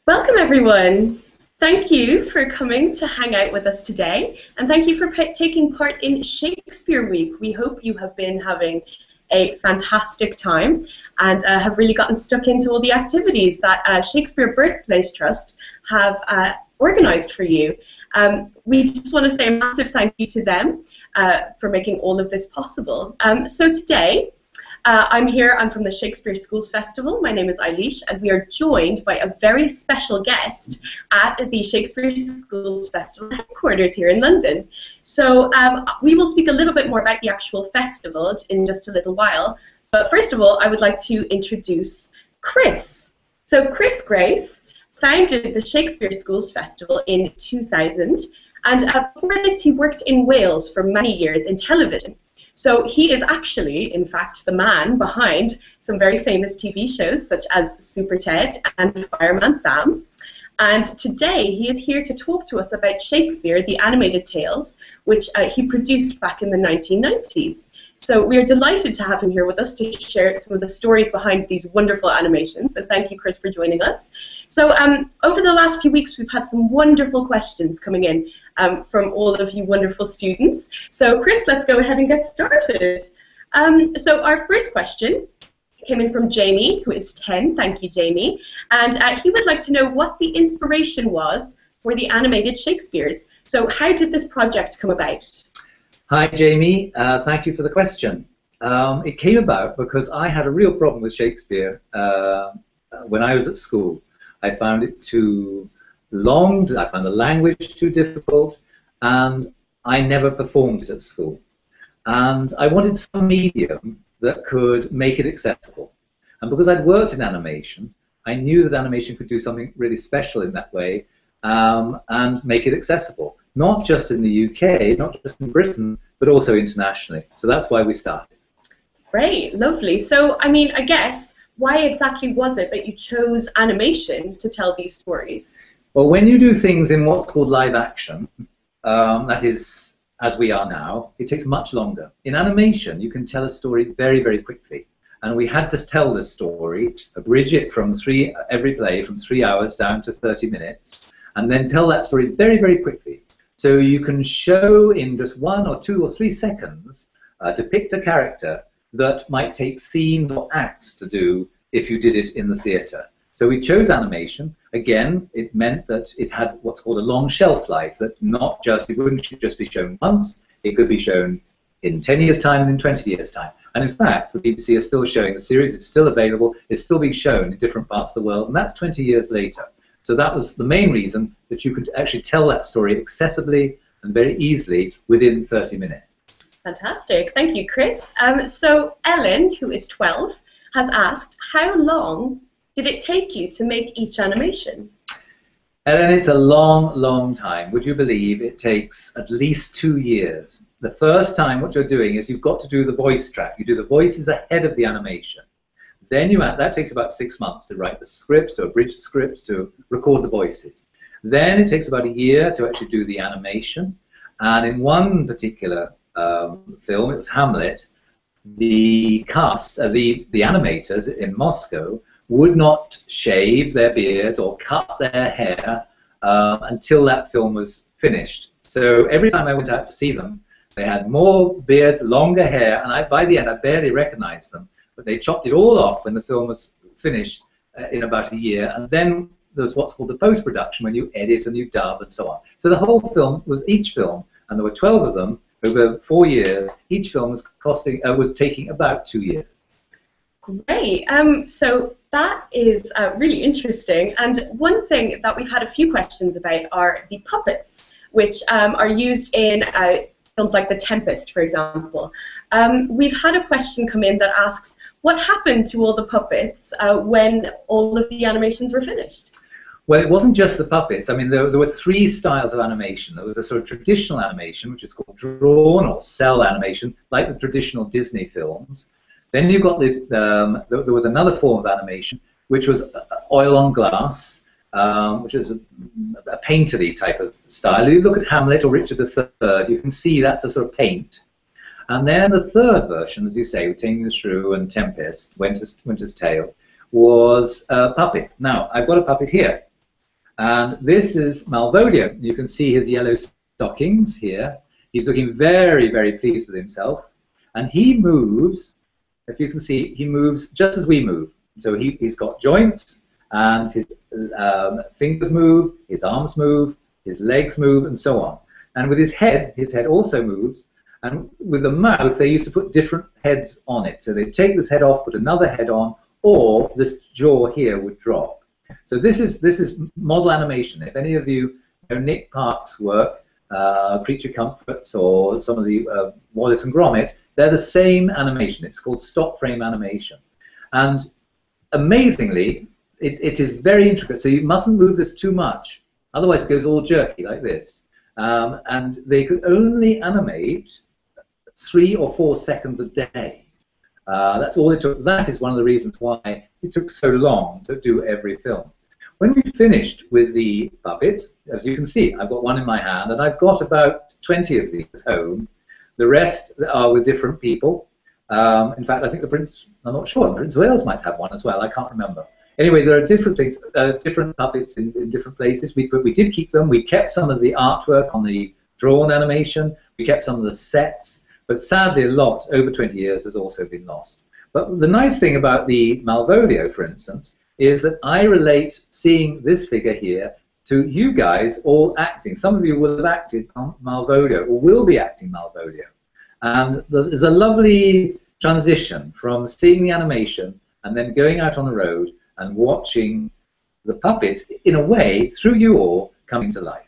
Welcome, everyone. Thank you for coming to hang out with us today, and thank you for taking part in Shakespeare Week. We hope you have been having a fantastic time and have really gotten stuck into all the activities that Shakespeare Birthplace Trust have organised for you. We just want to say a massive thank you to them for making all of this possible. So today, I'm from the Shakespeare Schools Festival. My name is Eilish, and we are joined by a very special guest at the Shakespeare Schools Festival headquarters here in London. So we will speak a little bit more about the actual festival in just a little while. But first of all, I would like to introduce Chris. So Chris Grace founded the Shakespeare Schools Festival in 2000, and before this he worked in Wales for many years in television. So he is actually, in fact, the man behind some very famous TV shows such as Super Ted and Fireman Sam. And today he is here to talk to us about Shakespeare, the animated tales, which he produced back in the 1990s. So we are delighted to have him here with us to share some of the stories behind these wonderful animations. So thank you, Chris, for joining us. So over the last few weeks, we've had some wonderful questions coming in from all of you wonderful students. So Chris, let's go ahead and get started. So our first question came in from Jamie, who is 10. Thank you, Jamie. And he would like to know what the inspiration was for the animated Shakespeares. So how did this project come about? Hi, Jamie. Thank you for the question. It came about because I had a real problem with Shakespeare when I was at school. I found it too long, I found the language too difficult, and I never performed it at school. And I wanted some medium that could make it accessible. And because I'd worked in animation, I knew that animation could do something really special in that way and make it accessible. Not just in the UK, not just in Britain, but also internationally. So that's why we started. Great, lovely. So, I mean, I guess, why exactly was it that you chose animation to tell these stories? Well, when you do things in what's called live action, that is, as we are now, it takes much longer. In animation, you can tell a story very, very quickly. And we had to tell this story, abridge it from every play from 3 hours down to 30 minutes, and then tell that story very, very quickly. So you can show in just 1 or 2 or 3 seconds, depict a character that might take scenes or acts to do if you did it in the theatre. So we chose animation. Again, it meant that it had what's called a long shelf life, that it wouldn't just be shown once, it could be shown in 10 years' time and in 20 years' time. And in fact, the BBC is still showing the series, it's still available, it's still being shown in different parts of the world, and that's 20 years later. So that was the main reason that you could actually tell that story accessibly and very easily within 30 minutes. Fantastic. Thank you, Chris. So Ellen, who is 12, has asked, how long did it take you to make each animation? Ellen, it's a long, long time. Would you believe it takes at least 2 years? The first time what you're doing is you've got to do the voice track. You do the voices ahead of the animation. Then that takes about 6 months to write the scripts, to abridge the scripts, to record the voices. Then it takes about a year to actually do the animation. And in one particular film, it was Hamlet, the cast, the animators in Moscow would not shave their beards or cut their hair until that film was finished. So every time I went out to see them, they had more beards, longer hair, and by the end I barely recognized them. But they chopped it all off when the film was finished in about a year, and then there's what's called the post-production, when you edit and you dub and so on. So the whole film was each film, and there were 12 of them over 4 years. Each film was taking about 2 years. Great. So that is really interesting. And one thing that we've had a few questions about are the puppets, which are used in films like The Tempest, for example. We've had a question come in that asks, what happened to all the puppets when all of the animations were finished? Well, it wasn't just the puppets. I mean, there were 3 styles of animation. There was a sort of traditional animation, which is called drawn or cell animation, like the traditional Disney films. Then you've got there was another form of animation, which was oil on glass, which is a painterly type of style. You look at Hamlet or Richard III, you can see that's a sort of paint. And then the third version, as you say, with Taming the Shrew and Tempest, Winter's Tale, was a puppet. Now, I've got a puppet here. And this is Malvolio. You can see his yellow stockings here. He's looking very, very pleased with himself. And he moves, if you can see, he moves just as we move. So he's got joints, and his fingers move, his arms move, his legs move, and so on. And with his head also moves. And with the mouth, they used to put different heads on it. So they'd take this head off, put another head on, or this jaw here would drop. So this is model animation. If any of you know Nick Park's work, Creature Comforts, or some of the Wallace and Gromit, they're the same animation. It's called stop frame animation. And amazingly, it is very intricate. So you mustn't move this too much. Otherwise, it goes all jerky like this. And they could only animate 3 or 4 seconds a day. That's all it took. That is one of the reasons why it took so long to do every film. When we finished with the puppets, as you can see, I've got one in my hand, and I've got about 20 of these at home. The rest are with different people. In fact, I think the Prince, I'm not sure, Prince of Wales might have one as well, I can't remember. Anyway, there are different things, different puppets in different places. We did keep them. We kept some of the artwork on the drawn animation. We kept some of the sets. But sadly, a lot, over 20 years, has also been lost. But the nice thing about the Malvolio, for instance, is that I relate seeing this figure here to you guys all acting. Some of you will have acted Malvolio, or will be acting Malvolio. And there's a lovely transition from seeing the animation and then going out on the road and watching the puppets, in a way, through you all, coming to life.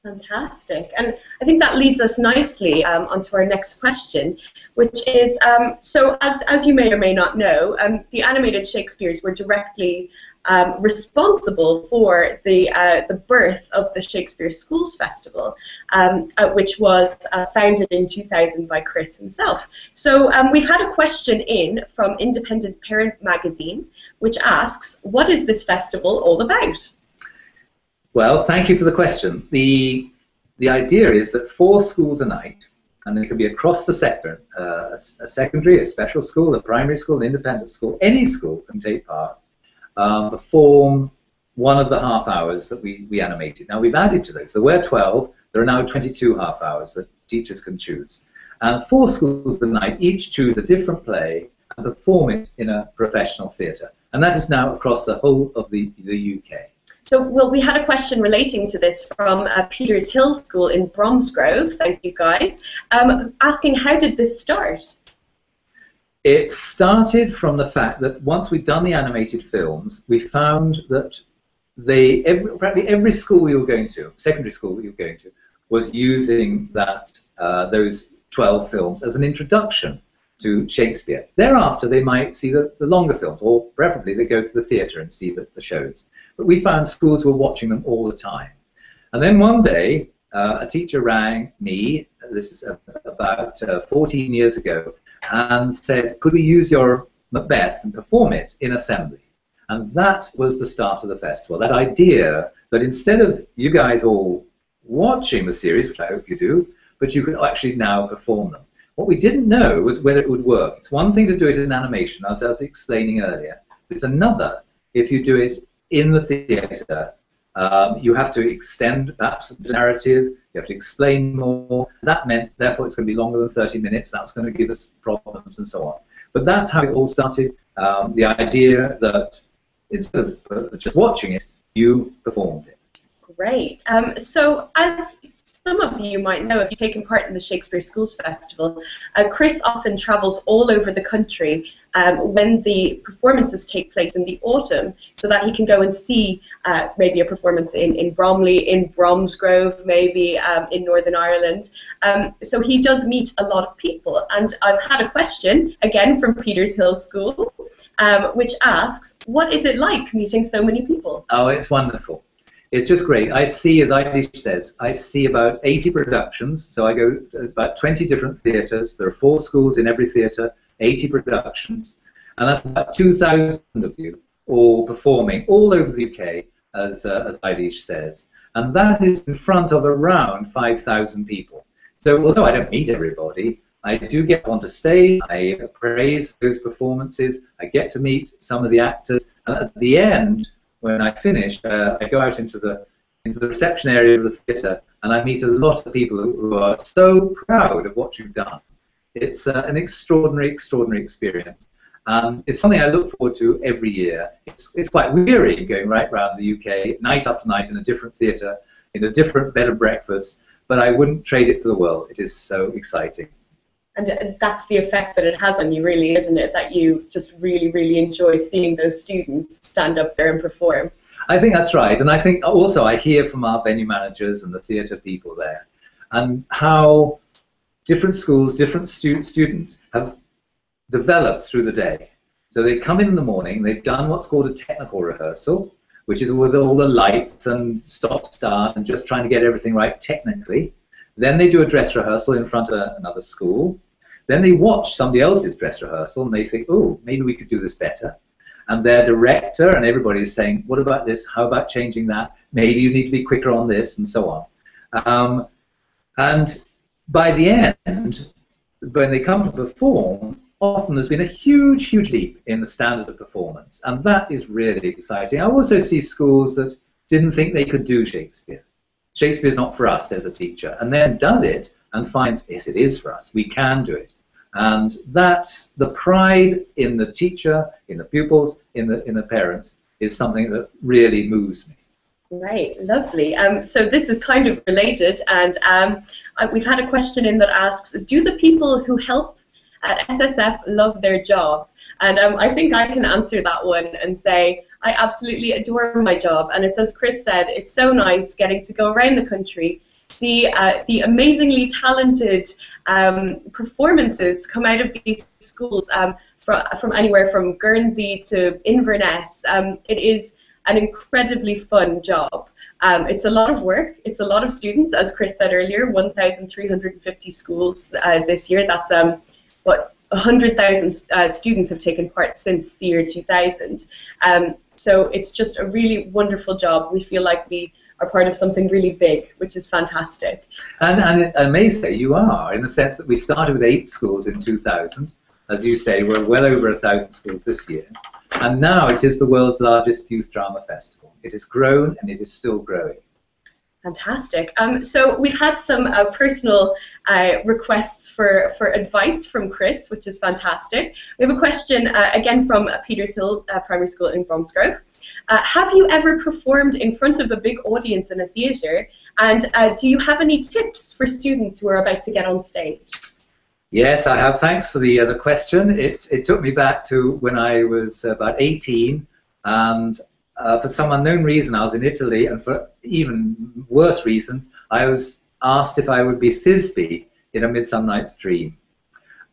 Fantastic. And I think that leads us nicely onto our next question, which is, so as you may or may not know, the animated Shakespeares were directly responsible for the birth of the Shakespeare Schools Festival, which was founded in 2000 by Chris himself. So we've had a question in from Independent Parent Magazine, which asks, what is this festival all about? Well, thank you for the question. The idea is that 4 schools a night, and they can be across the sector, a secondary, a special school, a primary school, an independent school, any school can take part, perform one of the half hours that we animated. Now, we've added to those. There were 12. There are now 22 half hours that teachers can choose. And 4 schools a night each choose a different play and perform it in a professional theatre. And that is now across the whole of the UK. So, well, we had a question relating to this from Peters Hill School in Bromsgrove, thank you guys, asking how did this start? It started from the fact that once we'd done the animated films, we found that practically every school we were going to, secondary school we were going to, was using those 12 films as an introduction to Shakespeare. Thereafter, they might see the longer films, or preferably they go to the theatre and see the shows. But we found schools were watching them all the time. And then one day, a teacher rang me, this is about 14 years ago, and said, could we use your Macbeth and perform it in assembly? And that was the start of the festival, that idea that instead of you guys all watching the series, which I hope you do, but you could actually now perform them. What we didn't know was whether it would work. It's one thing to do it in animation, as I was explaining earlier. It's another if you do it in the theatre. You have to extend perhaps the narrative, you have to explain more. That meant, therefore, it's going to be longer than 30 minutes. That's going to give us problems and so on. But that's how it all started, the idea that instead of just watching it, you performed it. Great. So as some of you might know, if you've taken part in the Shakespeare Schools Festival, Chris often travels all over the country when the performances take place in the autumn, so that he can go and see maybe a performance in Bromley, in Bromsgrove, maybe in Northern Ireland. So he does meet a lot of people. And I've had a question, again from Peters Hill School, which asks, what is it like meeting so many people? Oh, it's wonderful. It's just great. I see, as Eilish says, I see about 80 productions. So I go to about 20 different theatres. There are 4 schools in every theatre, 80 productions. And that's about 2,000 of you all performing all over the UK, as Eilish says. And that is in front of around 5,000 people. So although I don't meet everybody, I do get on to stage, I praise those performances, I get to meet some of the actors, and at the end, when I finish, I go out into the reception area of the theatre, and I meet a lot of people who are so proud of what you've done. It's an extraordinary, extraordinary experience. It's something I look forward to every year. It's quite weary going right around the UK, night after night, in a different theatre, in a different bed of breakfast, but I wouldn't trade it for the world. It is so exciting. And that's the effect that it has on you, really, isn't it? That you just really, really enjoy seeing those students stand up there and perform. I think that's right. And I think also I hear from our venue managers and the theatre people there, and how different schools, different students have developed through the day. So they come in the morning, they've done what's called a technical rehearsal, which is with all the lights and stop-start and just trying to get everything right technically. Then they do a dress rehearsal in front of another school. Then they watch somebody else's dress rehearsal and they think, oh, maybe we could do this better. And their director and everybody is saying, what about this? How about changing that? Maybe you need to be quicker on this, and so on. And by the end, when they come to perform, often there's been a huge, huge leap in the standard of performance. And that is really exciting. I also see schools that didn't think they could do Shakespeare. Shakespeare's not for us as a teacher, and then does it and finds, yes, it is for us. We can do it. And that's the pride in the teacher, in the pupils, in the parents, is something that really moves me. Right, lovely. So this is kind of related, and we've had a question in that asks, do the people who help at SSF love their job? And I think I can answer that one and say, I absolutely adore my job. And it's as Chris said, it's so nice getting to go around the country, see the amazingly talented performances come out of these schools from anywhere from Guernsey to Inverness. It is an incredibly fun job. It's a lot of work. It's a lot of students, as Chris said earlier, 1,350 schools this year. That's what 100,000 students have taken part since the year 2000. So it's just a really wonderful job. We feel like we are part of something really big, which is fantastic. And I may say you are, in the sense that we started with 8 schools in 2000. As you say, we're well over 1,000 schools this year. And now it is the world's largest youth drama festival. It has grown and it is still growing. Fantastic. So we've had some personal requests for advice from Chris, which is fantastic. We have a question again from Peters Hill Primary School in Bromsgrove. Have you ever performed in front of a big audience in a theatre? And do you have any tips for students who are about to get on stage? Yes, I have. Thanks for the question. It took me back to when I was about 18, and for some unknown reason I was in Italy, and for even worse reasons I was asked if I would be Thisbe in A Midsummer Night's Dream,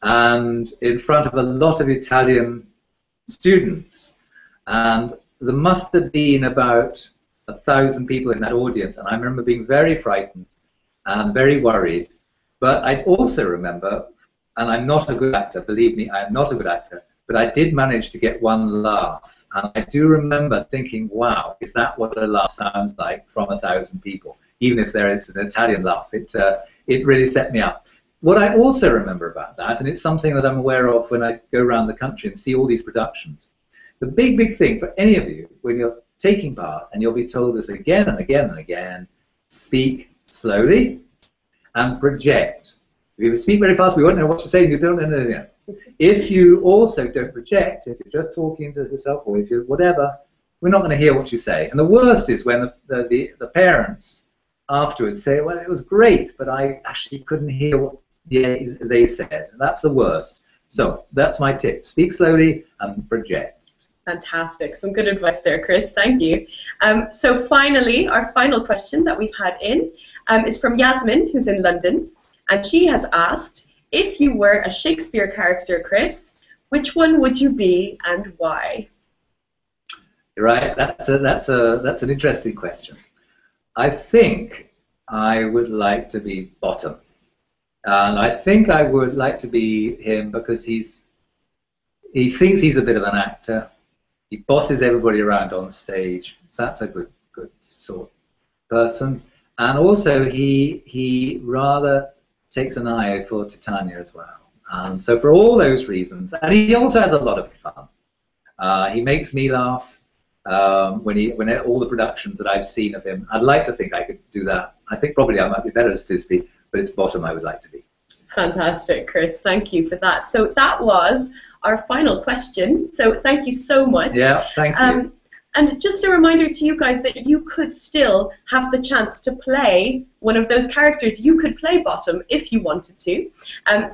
and in front of a lot of Italian students, and there must have been about 1,000 people in that audience, and I remember being very frightened and very worried. But I also remember, and I'm not a good actor, believe me, I am not a good actor, but I did manage to get one laugh. And I do remember thinking, wow, is that what a laugh sounds like from 1,000 people? Even if there is an Italian laugh, it really set me up. What I also remember about that, and it's something that I'm aware of when I go around the country and see all these productions, the big, big thing for any of you when you're taking part, and you'll be told this again and again and again, speak slowly and project. If you speak very fast, we won't know what to say, you don't know anything. If you also don't project, if you're just talking to yourself, or if you're whatever, we're not going to hear what you say. And the worst is when the parents afterwards say, well, it was great, but I actually couldn't hear what they said. And that's the worst. So that's my tip. Speak slowly and project. Fantastic. Some good advice there, Chris. Thank you. So finally, our final question that we've had in is from Yasmine, who's in London. And she has asked, if you were a Shakespeare character, Chris, which one would you be and why? Right, that's an interesting question. I think I would like to be Bottom. And I think I would like to be him because he thinks he's a bit of an actor. He bosses everybody around on stage. So that's a good sort of person. And also he rather takes an eye for Titania as well. And so for all those reasons, and he also has a lot of fun. He makes me laugh. when all the productions that I've seen of him. I'd like to think I could do that. I think probably I might be better as Thisbe, but it's Bottom I would like to be. Fantastic, Chris. Thank you for that. So that was our final question. So thank you so much. Yeah, thank you. And just a reminder to you guys that you could still have the chance to play one of those characters. You could play Bottom if you wanted to.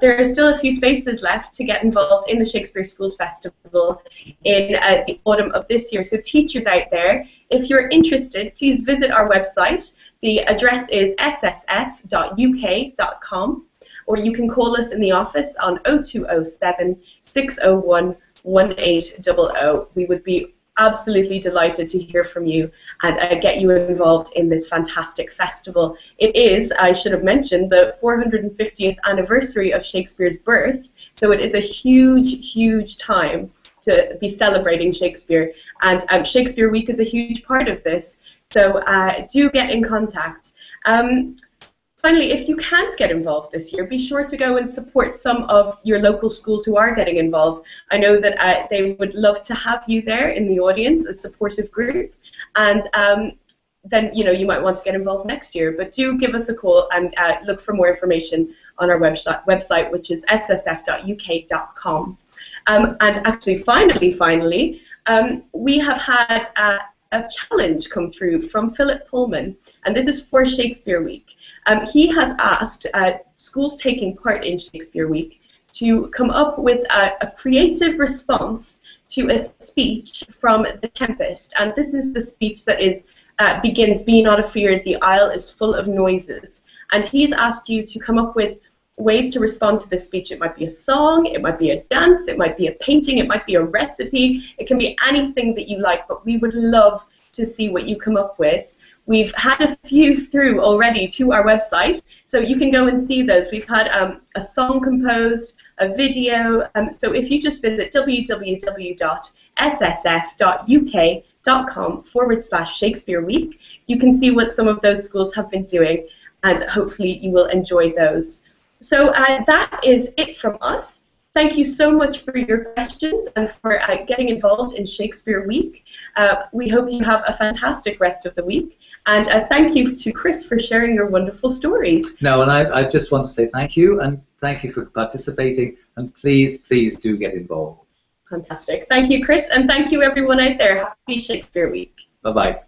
There are still a few spaces left to get involved in the Shakespeare Schools Festival in the autumn of this year. So teachers out there, if you're interested, please visit our website. The address is ssf.uk.com, or you can call us in the office on 0207 601 1800. We would be absolutely delighted to hear from you and get you involved in this fantastic festival. It is, I should have mentioned, the 450th anniversary of Shakespeare's birth, so it is a huge, huge time to be celebrating Shakespeare, and Shakespeare Week is a huge part of this, so do get in contact. Finally, if you can't get involved this year, be sure to go and support some of your local schools who are getting involved. I know that they would love to have you there in the audience, a supportive group, and then you might want to get involved next year. But do give us a call and look for more information on our website, which is ssf.uk.com. And actually, finally, we have had a challenge come through from Philip Pullman, and this is for Shakespeare Week. He has asked schools taking part in Shakespeare Week to come up with a creative response to a speech from The Tempest, and this is the speech that begins, "Be not afeard, the isle is full of noises," and he's asked you to come up with ways to respond to this speech. It might be a song, it might be a dance, it might be a painting, it might be a recipe, it can be anything that you like, but we would love to see what you come up with. We've had a few through already to our website, so you can go and see those. We've had a song composed, a video, so if you just visit www.ssf.uk.com/Shakespeare Week, you can see what some of those schools have been doing, and hopefully you will enjoy those. So that is it from us. Thank you so much for your questions and for getting involved in Shakespeare Week. We hope you have a fantastic rest of the week. And thank you to Chris for sharing your wonderful stories. No, and I just want to say thank you, and thank you for participating, and please, please do get involved. Fantastic. Thank you, Chris, and thank you everyone out there. Happy Shakespeare Week. Bye-bye.